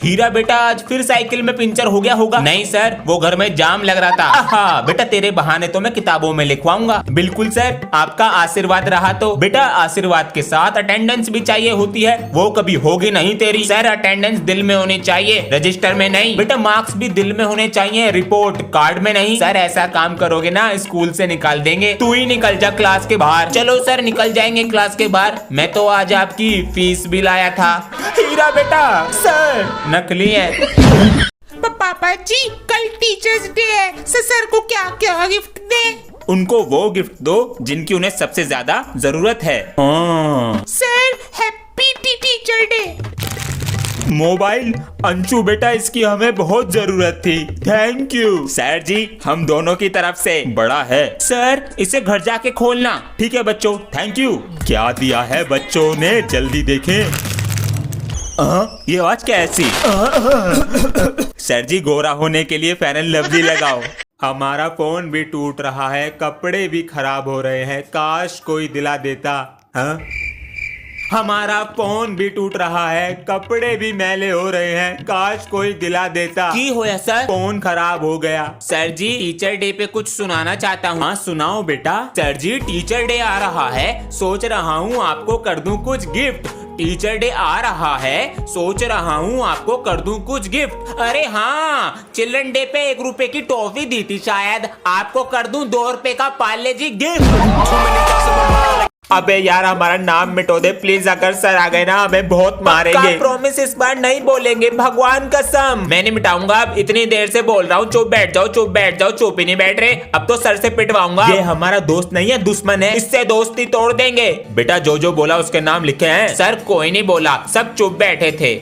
हीरा बेटा आज फिर साइकिल में पंचर हो गया होगा। नहीं सर, वो घर में जाम लग रहा था। हाँ बेटा, तेरे बहाने तो मैं किताबों में लिखवाऊंगा। बिल्कुल सर, आपका आशीर्वाद रहा तो। बेटा आशीर्वाद के साथ अटेंडेंस भी चाहिए होती है, वो कभी होगी नहीं तेरी। सर अटेंडेंस दिल में होनी चाहिए, रजिस्टर में नहीं। बेटा मार्क्स भी दिल में होने चाहिए, रिपोर्ट कार्ड में नहीं। सर ऐसा काम करोगे ना स्कूल से निकाल देंगे। तू ही निकल जा क्लास के बाहर। चलो सर निकल जाएंगे क्लास के बाहर। मैं तो आज आपकी फीस भी लाया था। हीरा बेटा सर नकली है। पापा जी कल टीचर्स डे है, सर को क्या क्या गिफ्ट दे? उनको वो गिफ्ट दो जिनकी उन्हें सबसे ज्यादा जरूरत है। Sir happy teacher day. Mobile? Anshu बेटा इसकी हमें बहुत जरूरत थी, थैंक यू। सर जी हम दोनों की तरफ से बड़ा है। सर इसे घर जाके खोलना। ठीक है बच्चों, थैंक यू। क्या दिया है बच्चों ने, जल्दी देखें। ये आवाज कैसी? सर जी गोरा होने के लिए फेयर एंड लवली लगाओ। हमारा फोन भी टूट रहा है, कपड़े भी खराब हो रहे हैं, काश कोई दिला देता। हाँ हमारा फोन भी टूट रहा है, कपड़े भी मैले हो रहे हैं, काश कोई दिला देता। की होया सर? फोन खराब हो गया। सर जी टीचर डे पे कुछ सुनाना चाहता हूँ। हाँ सुनाओ बेटा। सर जी टीचर डे आ रहा है, सोच रहा हूँ आपको कर दूं कुछ गिफ्ट। टीचर डे आ रहा है, सोच रहा हूँ आपको कर दूं कुछ गिफ्ट। अरे हाँ, चिल्ड्रन डे पे 1 रुपए की टॉफी दी थी, शायद आपको कर दूं 2 रुपए का पार्ले जी गिफ्ट। अबे यार हमारा नाम मिटो दे प्लीज, अगर सर आ गए ना हमें बहुत मारेंगे। प्रॉमिस इस बार नहीं बोलेंगे, भगवान कसम। मैं नहीं मिटाऊंगा, अब इतनी देर से बोल रहा हूँ चुप बैठ जाओ, चुप बैठ जाओ, चुप ही नहीं बैठ रहे। अब तो सर से पिटवाऊंगा। ये हमारा दोस्त नहीं है, दुश्मन है, इससे दोस्ती तोड़ देंगे। बेटा जो बोला उसके नाम लिखे हैं। सर कोई नहीं बोला, सब चुप बैठे थे।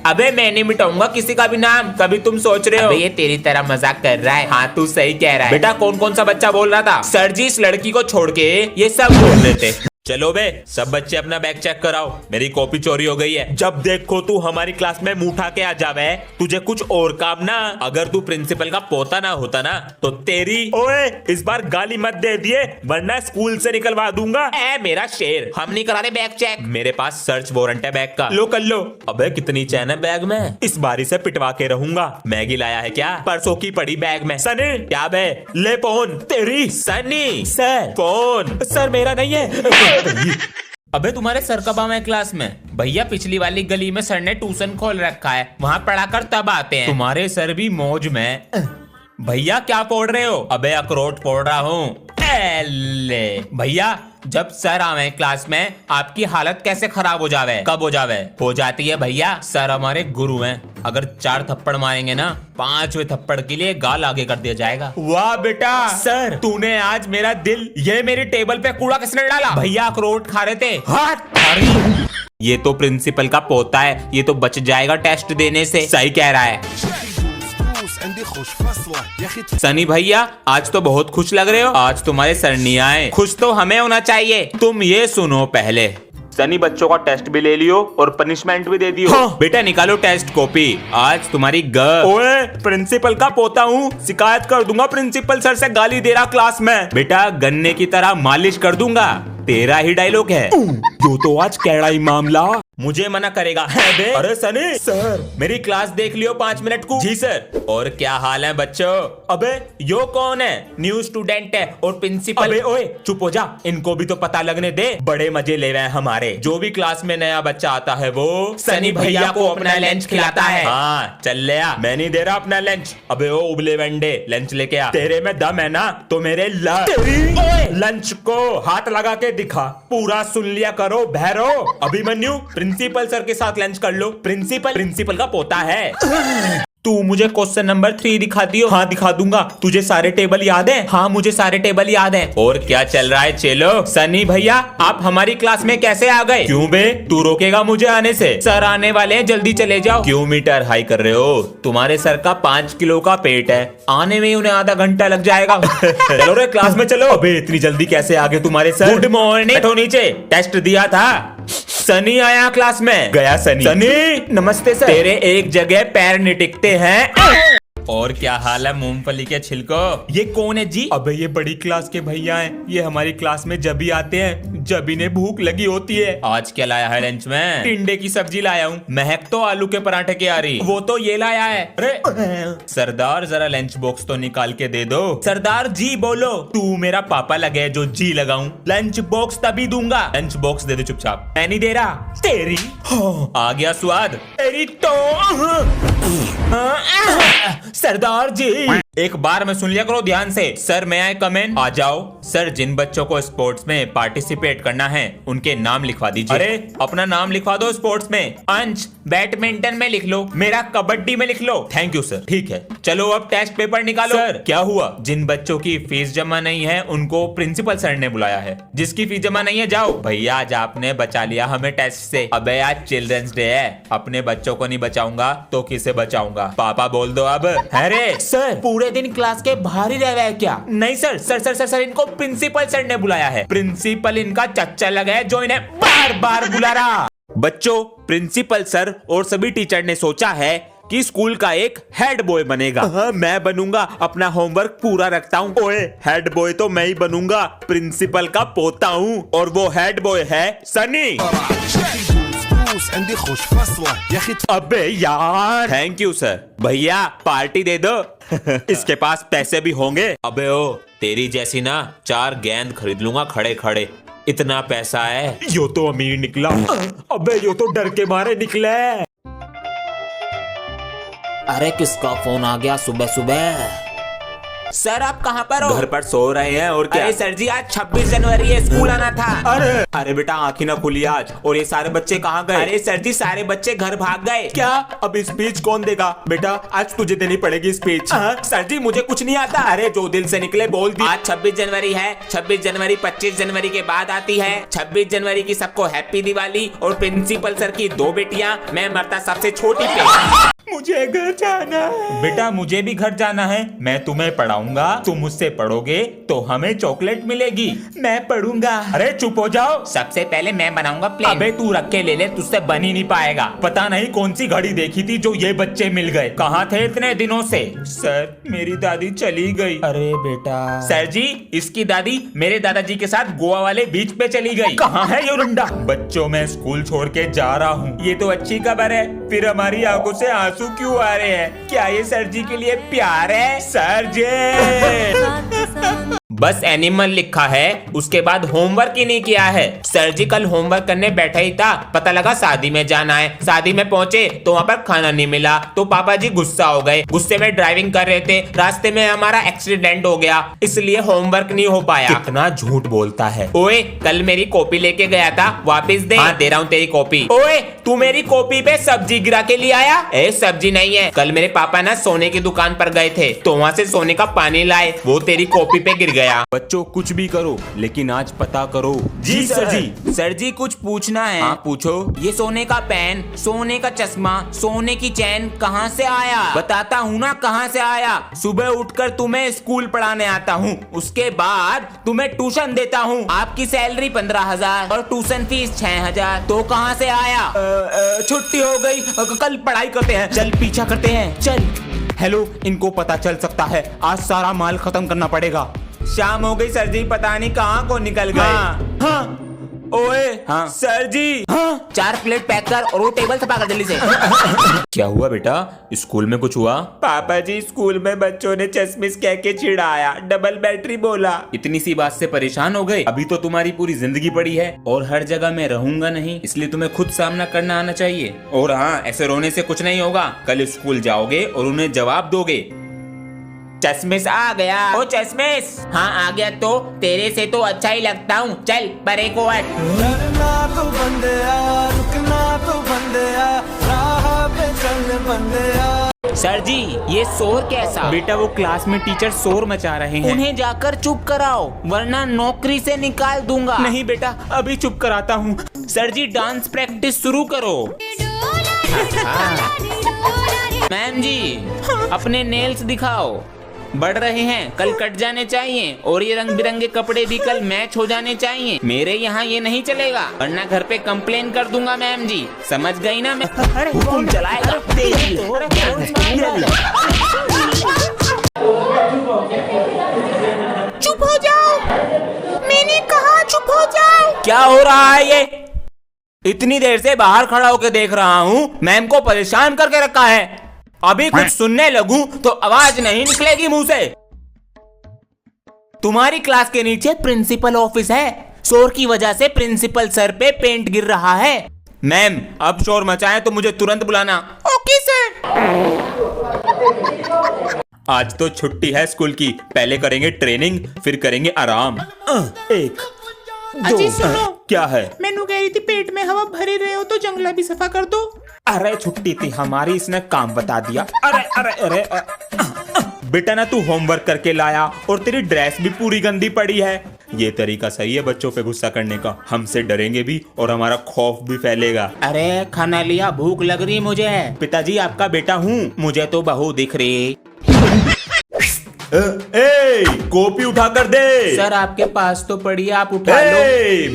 अबे मैं नहीं मिटाऊंगा किसी का भी नाम, कभी तुम सोच रहे हो ये तेरी तरह मजाक कर रहा है। हाँ तू सही कह रहा है। बेटा कौन कौन सा बच्चा बोल रहा था? सर जी इस लड़की को छोड़ के ये सब बोल रहे थे। चलो बे सब बच्चे अपना बैग चेक कराओ, मेरी कॉपी चोरी हो गई है। जब देखो तू हमारी क्लास में मुंह उठा के आ जावे, तुझे कुछ और काम ना। अगर तू प्रिंसिपल का पोता ना होता ना तो तेरी। ओए इस बार गाली मत दे दिए वरना स्कूल से निकलवा दूंगा। ए मेरा शेर, हम नहीं करा रहे बैग चेक, मेरे पास सर्च वारंट है बैग का। लो कर लो। अबे कितनी चैन है बैग में, इस बारी से पिटवा के रहूंगा। मैगी लाया है क्या? परसों की पड़ी बैग में। सनी क्या बे, ले फोन तेरी। Sunny sir phone. सर मेरा नहीं है। अबे तुम्हारे सर कब आए क्लास में? भैया पिछली वाली गली में सर ने ट्यूशन खोल रखा है, वहाँ पढ़ाकर तब आते हैं। तुम्हारे सर भी मौज में। भैया क्या फोड़ रहे हो? अबे अखरोट फोड़ रहा हूँ। भैया जब सर आवे क्लास में आपकी हालत कैसे खराब हो जावे? कब हो जावे? हो जाती है भैया, सर हमारे गुरु हैं। अगर 4 थप्पड़ मारेंगे ना, 5वें थप्पड़ के लिए गाल आगे कर दिया जाएगा। वाह बेटा सर तूने आज मेरा दिल। ये मेरी टेबल पे कूड़ा किसने डाला? भैया अखरोट खा रहे थे। हाथ ये तो प्रिंसिपल का पोता है, ये तो बच जाएगा टेस्ट देने से। सही कह रहा है सनी भैया, आज तो बहुत खुश लग रहे हो। आज तुम्हारे सर नहीं आए, खुश तो हमें होना चाहिए। तुम ये सुनो पहले, सनी बच्चों का टेस्ट भी ले लियो और पनिशमेंट भी दे दियो। हाँ। बेटा निकालो टेस्ट कॉपी, आज तुम्हारी ओए प्रिंसिपल का पोता हूँ, शिकायत कर दूंगा प्रिंसिपल सर से गाली दे रहा क्लास में। बेटा गन्ने की तरह मालिश कर दूंगा। तेरा ही डायलॉग है जो तो आज कैड़ा ही मामला मुझे मना करेगा। अरे सनी सर मेरी क्लास देख लियो 5 मिनट को। जी सर। और क्या हाल है बच्चों? अबे यो कौन है? न्यू स्टूडेंट है और प्रिंसिपल। अबे ओए चुप हो जा, इनको भी तो पता लगने दे। बड़े मजे ले रहे हैं हमारे। जो भी क्लास में नया बच्चा आता है वो सनी भैया को अपना लंच खिलाता है। हाँ चल ले आ, मैं नहीं दे रहा अपना लंच। अबे ओ उबले वंडे लंच लेके आ। तेरे में दम है ना तो मेरे लंच को हाथ लगा के दिखा। पूरा सुन लिया करो भैरो। अभिमन्यु प्रिंसिपल सर के साथ लंच कर लो। प्रिंसिपल का पोता है। तू मुझे क्वेश्चन नंबर 3 दिखा दियो। हाँ दिखा दूंगा। तुझे सारे टेबल याद है? हाँ मुझे सारे टेबल याद है। और क्या चल रहा है चलो? सनी भैया आप हमारी क्लास में कैसे आ गए? क्यों बे तू रोकेगा मुझे आने से? सर आने वाले हैं, जल्दी चले जाओ। क्यों मीटर हाई कर रहे हो? तुम्हारे सर का 5 किलो का पेट है, आने में उन्हें आधा घंटा लग जाएगा। चलो रे क्लास में चलो। अबे इतनी जल्दी कैसे आ गए तुम्हारे सर? Good morning. बैठो नीचे, टेस्ट दिया था। सनी आया क्लास में। गया सनी। सनी नमस्ते सर। तेरे एक जगह पैर नहीं टिकते हैं। और क्या हाल है मूंगफली के छिलको? ये कौन है जी? अबे ये बड़ी क्लास के भैया हैं। ये हमारी क्लास में जब भी आते हैं जब इन्हें भूख लगी होती है। आज क्या लाया है लंच में? टिंडे की सब्जी लाया हूँ। महक तो आलू के पराठे की आ रही। वो तो ये लाया है। अरे सरदार जरा लंच बॉक्स तो निकाल के दे दो। सरदार जी बोलो। तू मेरा पापा लगे जो जी लगाऊं। लंच बॉक्स तभी दूंगा। लंच बॉक्स दे दे चुपचाप। मैं नहीं दे रहा। तेरी आ गया स्वाद। तेरी तो सरदार जी एक बार में सुन लिया करो ध्यान से। सर मैं आए कमेंट आ जाओ। सर जिन बच्चों को स्पोर्ट्स में पार्टिसिपेट करना है उनके नाम लिखवा दीजिए। अरे अपना नाम लिखवा दो स्पोर्ट्स में। अंश बैडमिंटन में लिख लो, मेरा कबड्डी में लिख लो। Thank you sir. ठीक है चलो अब टेस्ट पेपर निकालो। सर क्या हुआ? जिन बच्चों की फीस जमा नहीं है उनको प्रिंसिपल सर ने बुलाया है। जिसकी फीस जमा नहीं है जाओ। भैया आज आपने बचा लिया हमें टेस्ट से। अबे आज चिल्ड्रंस डे है, अपने बच्चों को नहीं बचाऊंगा तो किसे बचाऊंगा? पापा बोल दो अब। अरे सर पूरे दिन क्लास के बाहर ही रह रहे हैं क्या? नहीं sir sir sir sir sir इनको प्रिंसिपल सर ने बुलाया है। प्रिंसिपल इनका चच्चा लगा है जो इन्हें बार बार बुला रहा। बच्चों प्रिंसिपल सर और सभी टीचर ने सोचा है कि स्कूल का एक हेड बॉय बनेगा। मैं बनूंगा, अपना होमवर्क पूरा रखता हूँ। ओए हेड बॉय तो मैं ही बनूंगा, प्रिंसिपल का पोता हूँ और वो हेड बॉय है सनी। अबे यार थैंक यू सर। भैया पार्टी दे दो। इसके पास पैसे भी होंगे। अबे ओ तेरी जैसी ना 4 गेंद खरीद लूंगा खड़े खड़े। इतना पैसा है। यो तो अमीर निकला। अबे यो तो डर के मारे निकले। अरे किसका फोन आ गया सुबह सुबह? सर आप कहाँ पर हो? घर पर सो रहे हैं और क्या? अरे सर जी आज 26 जनवरी है, स्कूल आना था। अरे बेटा आंखें ना खुली आज। और ये सारे बच्चे कहाँ गए? अरे सर जी सारे बच्चे घर भाग गए। क्या? अब स्पीच कौन देगा? बेटा आज तुझे देनी पड़ेगी स्पीच। सर जी मुझे कुछ नहीं आता। अरे जो दिल से निकले बोल दी। आज 26 जनवरी है। 26 जनवरी 25 जनवरी के बाद आती है। 26 जनवरी की सबको हैप्पी दिवाली। और प्रिंसिपल सर की 2 बेटियां, मैं मरता सबसे छोटी पे। मुझे घर जाना है। बेटा मुझे भी घर जाना है। मैं तुम्हें पढ़ाऊंगा, तुम मुझसे पढ़ोगे तो हमें चॉकलेट मिलेगी। मैं पढ़ूंगा। अरे चुप हो जाओ। सबसे पहले मैं बनाऊंगा प्लेन। अबे तू रख के ले ले, तुझसे बन ही नहीं पाएगा। पता नहीं कौन सी घड़ी देखी थी जो ये बच्चे मिल गए। कहाँ थे इतने दिनों से? सर मेरी दादी चली गई। अरे बेटा। सर जी इसकी दादी मेरे दादाजी के साथ गोवा वाले बीच पे चली गई। कहाँ है ये रुंडा? बच्चों मैं स्कूल छोड़ के जा रहा हूँ। ये तो अच्छी खबर है। फिर हमारी आंखों से आंसू क्यों आ रहे हैं? क्या ये सर जी के लिए प्यार है? सर जी बस एनिमल लिखा है, उसके बाद होमवर्क ही नहीं किया है। सर जी कल होमवर्क करने बैठा ही था, पता लगा शादी में जाना है। शादी में पहुंचे तो वहाँ पर खाना नहीं मिला तो पापा जी गुस्सा हो गए। गुस्से में ड्राइविंग कर रहे थे, रास्ते में हमारा एक्सीडेंट हो गया, इसलिए होमवर्क नहीं हो पाया। कितना झूठ बोलता है। ओए कल मेरी कॉपी लेके गया था, वापस दे। हाँ दे रहा हूँ तेरी कॉपी। ओए तू मेरी कॉपी पे सब्जी गिरा के ले आया? ए सब्जी नहीं है, कल मेरे पापा ना सोने की दुकान पर गए थे तो वहाँ से सोने का पानी लाए, वो तेरी कॉपी पे गिर गया। बच्चों कुछ भी करो लेकिन आज पता करो। जी सर जी। सर जी कुछ पूछना है। हाँ पूछो। ये सोने का पेन, सोने का चश्मा, सोने की चैन कहाँ से आया? बताता हूँ ना कहाँ से आया। सुबह उठकर तुम्हें स्कूल पढ़ाने आता हूँ, उसके बाद तुम्हें ट्यूशन देता हूँ। आपकी सैलरी 15,000 और ट्यूशन फीस 6,000, तो कहाँ से आया? छुट्टी हो गई, कल पढ़ाई करते हैं। चल पीछा करते हैं चल। हेलो इनको पता चल सकता है, आज सारा माल खत्म करना पड़ेगा। शाम हो गई सर जी, पता नहीं कहाँ को निकल गए। हाँ। ओए हाँ सर जी। हाँ 4 प्लेट पैक कर और वो टेबल सफा कर जल्दी से। क्या हुआ बेटा? स्कूल में कुछ हुआ? पापा जी स्कूल में बच्चों ने चश्मिश कह के चिढ़ाया, डबल बैटरी बोला। इतनी सी बात से परेशान हो गए? अभी तो तुम्हारी पूरी जिंदगी पड़ी है और हर जगह मैं रहूंगा नहीं, इसलिए तुम्हें खुद सामना करना आना चाहिए। और हाँ ऐसे रोने से कुछ नहीं होगा, कल स्कूल जाओगे और उन्हें जवाब दोगे। चश्मिश आ गया। ओ चश्मिश। हाँ आ गया, तो तेरे से तो अच्छा ही लगता हूँ, चल परे को हट। सर जी ये शोर कैसा? बेटा वो क्लास में टीचर शोर मचा रहे हैं, उन्हें जाकर चुप कराओ वरना नौकरी से निकाल दूंगा। नहीं बेटा अभी चुप कराता हूँ। सर जी डांस प्रैक्टिस शुरू करो। मैम जी अपने नेल्स दिखाओ, बढ़ रहे हैं, कल कट जाने चाहिए और ये रंग बिरंगे कपड़े भी कल मैच हो जाने चाहिए। मेरे यहाँ ये नहीं चलेगा वरना घर पे कंप्लेन कर दूंगा मैम जी, समझ गई ना? मैं हुकुम चलाएगा। क्या हो रहा है ये? इतनी देर से बाहर खड़ा होकर देख रहा हूँ, मैम को परेशान करके रखा है। अभी कुछ सुनने लगूं तो आवाज नहीं निकलेगी मुंह से। तुम्हारी क्लास के नीचे प्रिंसिपल ऑफिस है, शोर की वजह से प्रिंसिपल सर पे पेंट गिर रहा है। मैम अब शोर मचाएं तो मुझे तुरंत बुलाना। Okay sir. आज तो छुट्टी है स्कूल की, पहले करेंगे ट्रेनिंग फिर करेंगे आराम। एक अजी सुनो, क्या है? मैनू कह रही थी पेट में हवा भरे रहे हो तो जंगला भी सफा कर दो। अरे छुट्टी थी हमारी, इसने काम बता दिया। अरे अरे अरे बेटा ना तू होमवर्क करके लाया और तेरी ड्रेस भी पूरी गंदी पड़ी है। ये तरीका सही है बच्चों पे गुस्सा करने का, हमसे डरेंगे भी और हमारा खौफ भी फैलेगा। अरे खाना लिया, भूख लग रही मुझे। पिताजी आपका बेटा हूँ। मुझे तो बहू दिख रही। ए, कॉपी उठा कर दे। सर आपके पास तो पड़ी है, आप उठा लो।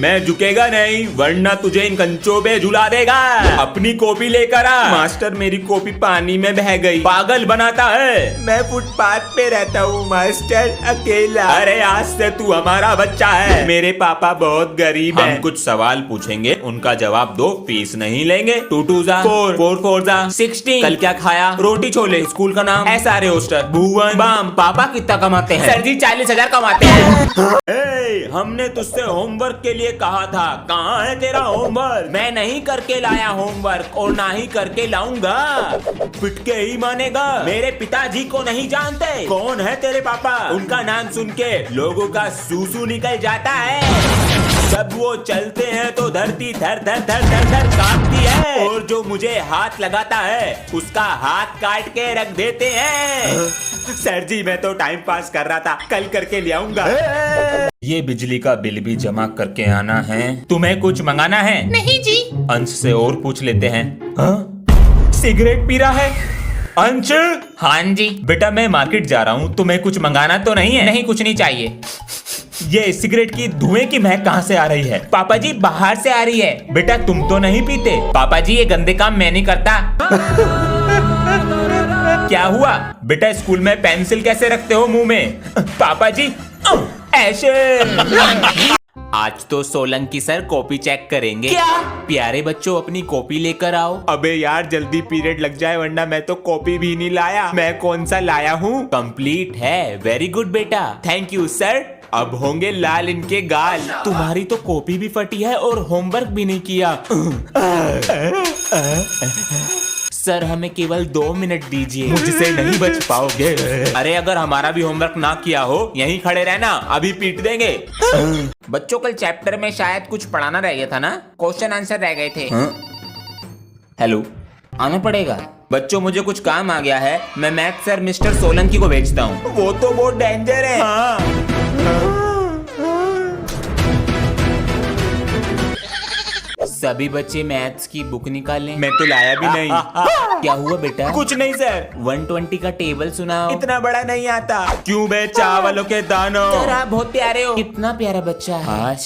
मैं झुकेगा नहीं वरना तुझे इन कंचों पे झुला देगा। अपनी कॉपी लेकर आ। मास्टर मेरी कॉपी पानी में बह गई। पागल बनाता है। मैं फुटपाथ पे रहता हूँ मास्टर, अकेला। अरे आज से तू हमारा बच्चा है। मेरे पापा बहुत गरीब हैं। हम कुछ सवाल पूछेंगे, उनका जवाब दो, फीस नहीं लेंगे। 2 2 जा 4 4 4 जा 16। कल क्या खाया? रोटी छोले। स्कूल का नाम? SRA hostel. भुवन बाम। पापा कितना कमाते हैं? सर जी 40,000 कमाते हैं। हमने तुझसे होमवर्क के लिए कहा था, कहाँ है तेरा होमवर्क? मैं नहीं करके लाया होमवर्क और ना ही करके लाऊंगा। पिट के ही मानेगा। मेरे पिताजी को नहीं जानते? कौन है तेरे पापा? उनका नाम सुन के लोगों का सूसू निकल जाता है। जब वो चलते हैं तो धरती धर धर धर धर धर कांपती है और जो मुझे हाथ लगाता है उसका हाथ काट के रख देते हैं। सर जी मैं तो टाइम पास कर रहा था, कल करके ले आऊंगा। ये बिजली का बिल भी जमा करके आना है। तुम्हें कुछ मंगाना है? नहीं जी। अंश से और पूछ लेते हैं। सिगरेट पी रहा है अंश? हाँ जी। बेटा मैं मार्केट जा रहा हूँ, तुम्हें कुछ मंगाना तो नहीं है? नहीं कुछ नहीं चाहिए। ये सिगरेट की धुएं की महक कहाँ से आ रही है? पापा जी बाहर से आ रही है। बेटा तुम तो नहीं पीते? पापा जी ये गंदे काम मैं नहीं करता। क्या हुआ बेटा, स्कूल में पेंसिल कैसे रखते हो मुंह में? पापा जी ऐसे। आज तो सोलंकी सर कॉपी चेक करेंगे। क्या? प्यारे बच्चों अपनी कॉपी लेकर आओ। अबे यार जल्दी पीरियड लग जाए वरना मैं तो कॉपी भी नहीं लाया। मैं कौन सा लाया हूँ? कंप्लीट है। वेरी गुड बेटा। Thank you sir. अब होंगे लाल इनके गाल। तुम्हारी तो कॉपी भी फटी है और होमवर्क भी नहीं किया। सर हमें केवल 2 मिनट दीजिए। मुझसे नहीं बच पाओगे। अरे अगर हमारा भी होमवर्क ना किया हो यहीं खड़े रहना, अभी पीट देंगे। बच्चों कल चैप्टर में शायद कुछ पढ़ाना रह गया था ना, क्वेश्चन आंसर रह गए थे। हेलो आना पड़ेगा। बच्चों मुझे कुछ काम आ गया है, मैं मैथ सर मिस्टर सोलंकी को भेजता हूँ। वो तो बहुत डेंजर है। सभी बच्चे मैथ्स की बुक निकालें। मैं तो लाया भी नहीं। क्या हुआ बेटा? कुछ नहीं सर। 120 का टेबल सुनाओ। इतना बड़ा नहीं आता। क्यों बे चावलों के दानों? सर आप बहुत प्यारे हो। कितना प्यारा बच्चा है।